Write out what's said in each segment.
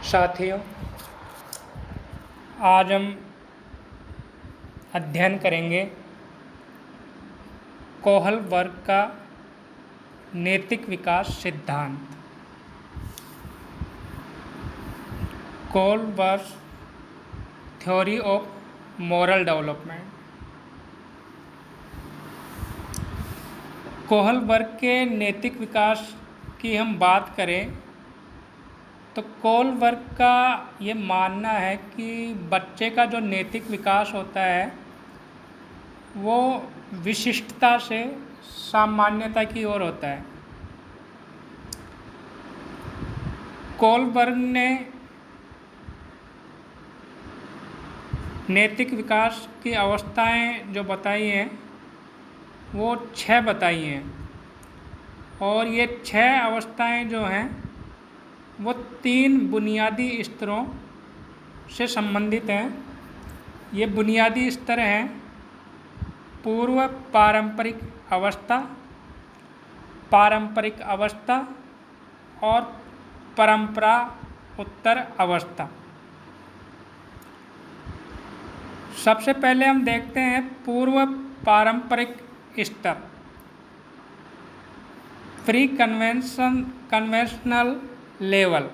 साथियों, आज हम अध्ययन करेंगे कोहलबर्ग का नैतिक विकास सिद्धांत। Kohlberg theory of moral development. Kohlberg के नैतिक विकास की हम बात करें तो कोहलबर्ग का ये मानना है कि बच्चे का जो नैतिक विकास होता है वो विशिष्टता से सामान्यता की ओर होता है। कोहलबर्ग ने नैतिक विकास की अवस्थाएं जो बताई हैं वो 6 बताई हैं, और ये 6 अवस्थाएं जो हैं वो 3 बुनियादी स्तरों से संबंधित हैं। ये बुनियादी स्तर हैं पूर्व पारंपरिक अवस्था, पारंपरिक अवस्था और परंपरा उत्तर अवस्था। सबसे पहले हम देखते हैं पूर्व पारंपरिक स्तर, प्री कन्वेंशनल लेवल।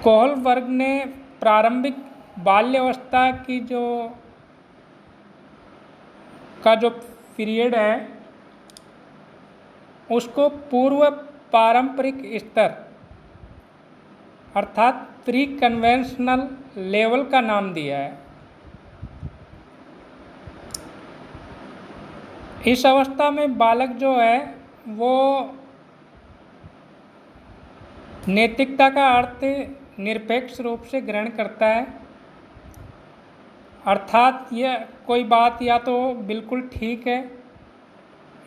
कोहलबर्ग ने प्रारंभिक बाल्यावस्था की जो पीरियड है उसको पूर्व पारंपरिक स्तर अर्थात प्री कन्वेंशनल लेवल का नाम दिया है। इस अवस्था में बालक जो है वो नैतिकता का अर्थ निरपेक्ष रूप से ग्रहण करता है, अर्थात यह कोई बात या तो बिल्कुल ठीक है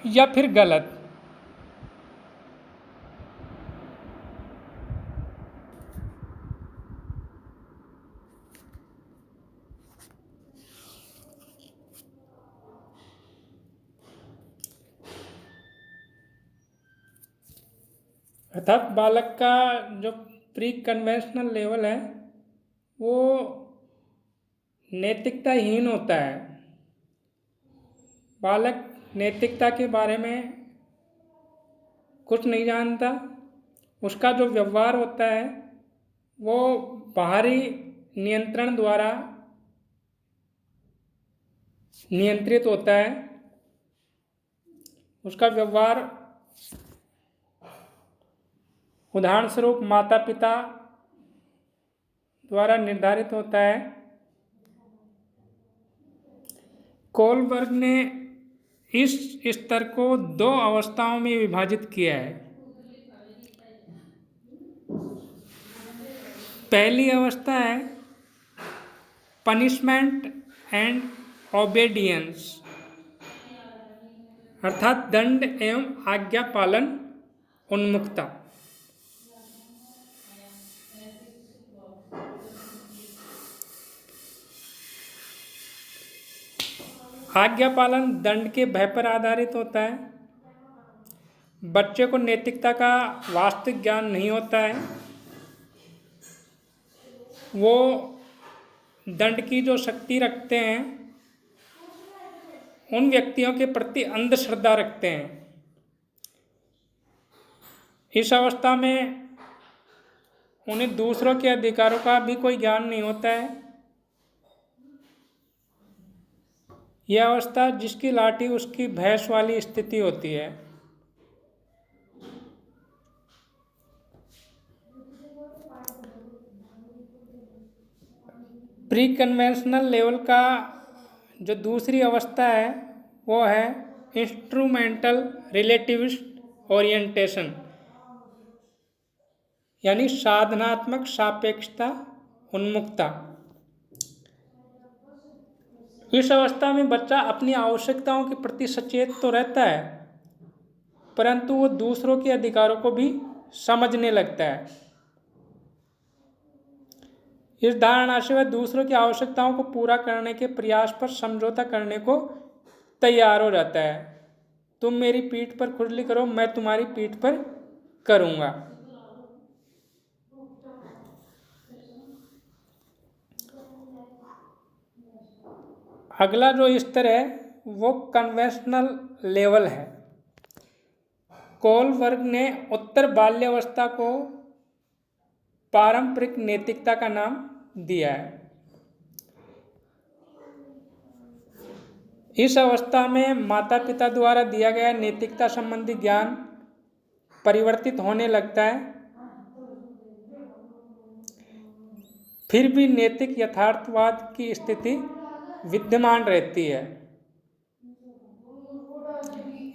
या फिर गलत। अर्थात बालक का जो प्री कन्वेंशनल लेवल है वो नैतिकताहीन होता है। बालक नैतिकता के बारे में कुछ नहीं जानता। उसका जो व्यवहार होता है वो बाहरी नियंत्रण द्वारा नियंत्रित होता है। उसका व्यवहार उदाहरण स्वरूप माता पिता द्वारा निर्धारित होता है। कोहलबर्ग ने इस स्तर को 2 अवस्थाओं में विभाजित किया है। पहली अवस्था है पनिशमेंट एंड ओबेडियंस, अर्थात दंड एवं आज्ञा पालन उन्मुखता। आज्ञा पालन दंड के भय पर आधारित होता है। बच्चे को नैतिकता का वास्तविक ज्ञान नहीं होता है। वो दंड की जो शक्ति रखते हैं उन व्यक्तियों के प्रति अंधश्रद्धा रखते हैं। इस अवस्था में उन्हें दूसरों के अधिकारों का भी कोई ज्ञान नहीं होता है। यह अवस्था जिसकी लाठी उसकी भैंस वाली स्थिति होती है। प्री कन्वेंशनल लेवल का जो दूसरी अवस्था है वो है इंस्ट्रूमेंटल रिलेटिविस्ट ओरिएंटेशन, यानी साधनात्मक सापेक्षता उन्मुखता। इस अवस्था में बच्चा अपनी आवश्यकताओं के प्रति सचेत तो रहता है, परंतु वो दूसरों के अधिकारों को भी समझने लगता है। इस धारणा से वह दूसरों की आवश्यकताओं को पूरा करने के प्रयास पर समझौता करने को तैयार हो जाता है। तुम मेरी पीठ पर खुजली करो, मैं तुम्हारी पीठ पर करूँगा। अगला जो स्तर है वो कन्वेंशनल लेवल है। कोलबर्ग ने उत्तर बाल्यावस्था को पारंपरिक नैतिकता का नाम दिया है। इस अवस्था में माता पिता द्वारा दिया गया नैतिकता संबंधी ज्ञान परिवर्तित होने लगता है, फिर भी नैतिक यथार्थवाद की स्थिति विद्यमान रहती है।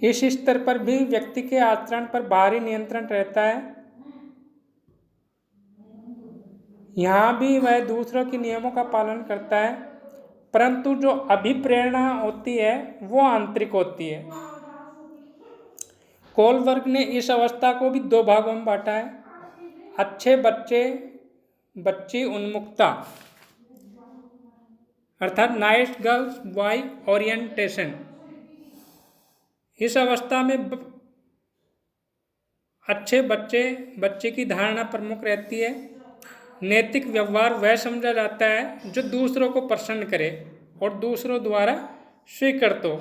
इस स्तर पर भी व्यक्ति के आचरण पर बाहरी नियंत्रण रहता है। यहाँ भी वह दूसरों के नियमों का पालन करता है, परंतु जो अभिप्रेरणा होती है वो आंतरिक होती है। कोलबर्ग ने इस अवस्था को भी दो भागों में बांटा है। अच्छे बच्ची उन्मुक्ता अर्थात नाइस गर्ल्स बॉय ओरिएंटेशन। इस अवस्था में अच्छे बच्चे की धारणा प्रमुख रहती है। नैतिक व्यवहार वह समझा जाता है जो दूसरों को प्रसन्न करे और दूसरों द्वारा स्वीकृत हो।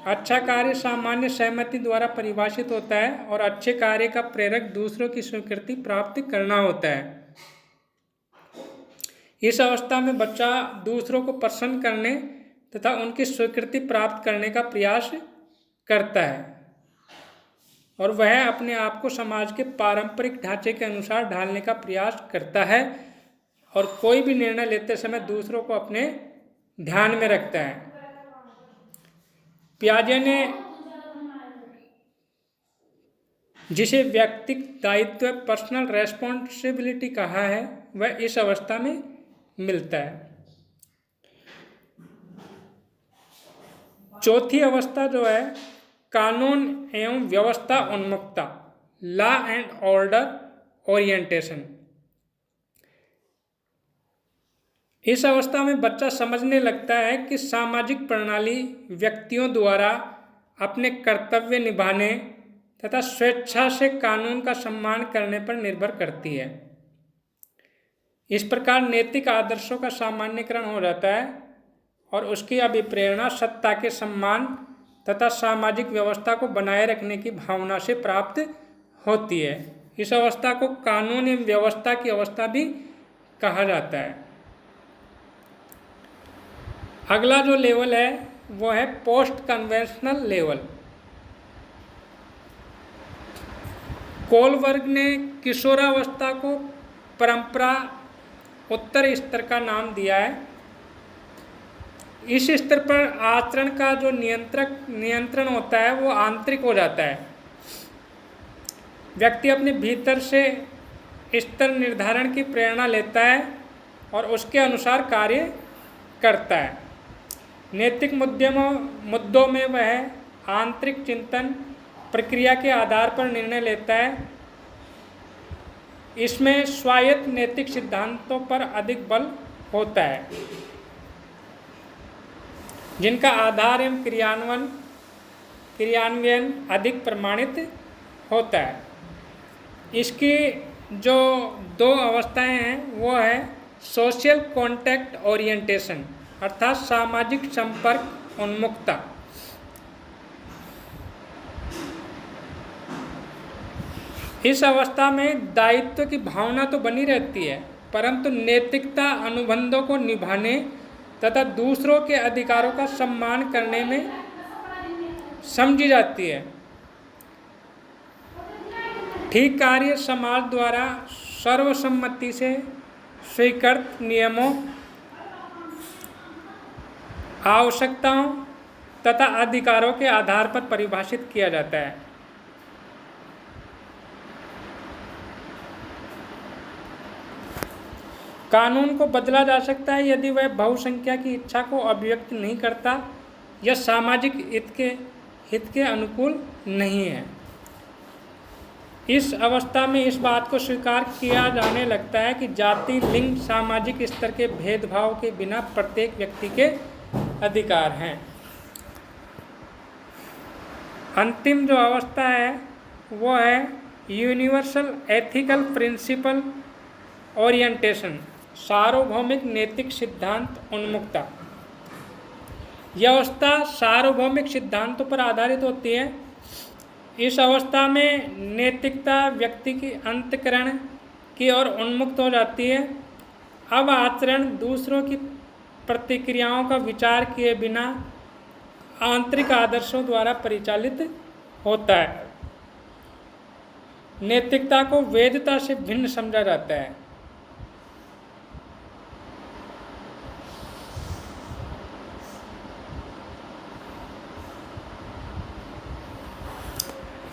अच्छा कार्य सामान्य सहमति द्वारा परिभाषित होता है और अच्छे कार्य का प्रेरक दूसरों की स्वीकृति प्राप्त करना होता है। इस अवस्था में बच्चा दूसरों को प्रसन्न करने तथा उनकी स्वीकृति प्राप्त करने का प्रयास करता है और वह अपने आप को समाज के पारंपरिक ढांचे के अनुसार ढालने का प्रयास करता है और कोई भी निर्णय लेते समय दूसरों को अपने ध्यान में रखता है। पियाजे ने जिसे व्यक्तिगत दायित्व पर्सनल रेस्पॉन्सिबिलिटी कहा है वह इस अवस्था में मिलता है। चौथी अवस्था जो है कानून एवं व्यवस्था उन्मुक्ता लॉ एंड ऑर्डर ओरिएंटेशन। इस अवस्था में बच्चा समझने लगता है कि सामाजिक प्रणाली व्यक्तियों द्वारा अपने कर्तव्य निभाने तथा स्वेच्छा से कानून का सम्मान करने पर निर्भर करती है। इस प्रकार नैतिक आदर्शों का सामान्यकरण हो जाता है और उसकी अभिप्रेरणा सत्ता के सम्मान तथा सामाजिक व्यवस्था को बनाए रखने की भावना से प्राप्त होती है। इस अवस्था को कानून एवं व्यवस्था की अवस्था भी कहा जाता है। अगला जो लेवल है वो है पोस्ट कन्वेंशनल लेवल। कोलबर्ग ने किशोरावस्था को परंपरा उत्तर स्तर का नाम दिया है। इस स्तर पर आचरण का जो नियंत्रण होता है वो आंतरिक हो जाता है। व्यक्ति अपने भीतर से स्तर निर्धारण की प्रेरणा लेता है और उसके अनुसार कार्य करता है। नैतिक मुद्दों में वह आंतरिक चिंतन प्रक्रिया के आधार पर निर्णय लेता है। इसमें स्वायत्त नैतिक सिद्धांतों पर अधिक बल होता है जिनका आधार एवं क्रियान्वयन अधिक प्रमाणित होता है। इसकी जो दो अवस्थाएं हैं वो है सोशल कॉन्टैक्ट ओरिएंटेशन अर्थात सामाजिक संपर्क उन्मुक्ता। इस अवस्था में दायित्व की भावना तो बनी रहती है परंतु नैतिकता अनुबंधों को निभाने तथा दूसरों के अधिकारों का सम्मान करने में समझी जाती है। ठीक कार्य समाज द्वारा सर्वसम्मति से स्वीकृत नियमों, आवश्यकताओं तथा अधिकारों के आधार पर परिभाषित किया जाता है। कानून को बदला जा सकता है यदि वह बहुसंख्या की इच्छा को अभिव्यक्त नहीं करता या सामाजिक हित के अनुकूल नहीं है। इस अवस्था में इस बात को स्वीकार किया जाने लगता है कि जाति, लिंग, सामाजिक स्तर के भेदभाव के बिना प्रत्येक व्यक्ति के अधिकार हैं। अंतिम जो अवस्था है वो है यूनिवर्सल एथिकल प्रिंसिपल ओरिएंटेशन, सार्वभौमिक नैतिक सिद्धांत उन्मुखता। यह अवस्था सार्वभौमिक सिद्धांतों पर आधारित होती है। इस अवस्था में नैतिकता व्यक्ति की अंतःकरण की ओर उन्मुक्त हो जाती है। अब आचरण दूसरों की प्रतिक्रियाओं का विचार किए बिना आंतरिक आदर्शों द्वारा परिचालित होता है। नैतिकता को वैधता से भिन्न समझा जाता है।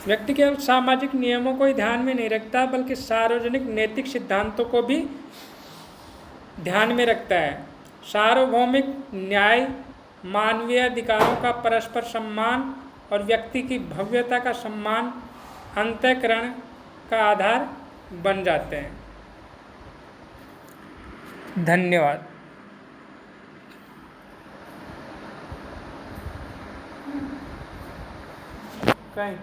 व्यक्ति केवल सामाजिक नियमों को ही ध्यान में नहीं रखता बल्कि सार्वजनिक नैतिक सिद्धांतों को भी ध्यान में रखता है। सार्वभौमिक न्याय, मानवीय अधिकारों का परस्पर सम्मान और व्यक्ति की भव्यता का सम्मान अंतःकरण का आधार बन जाते हैं। धन्यवाद। कहीं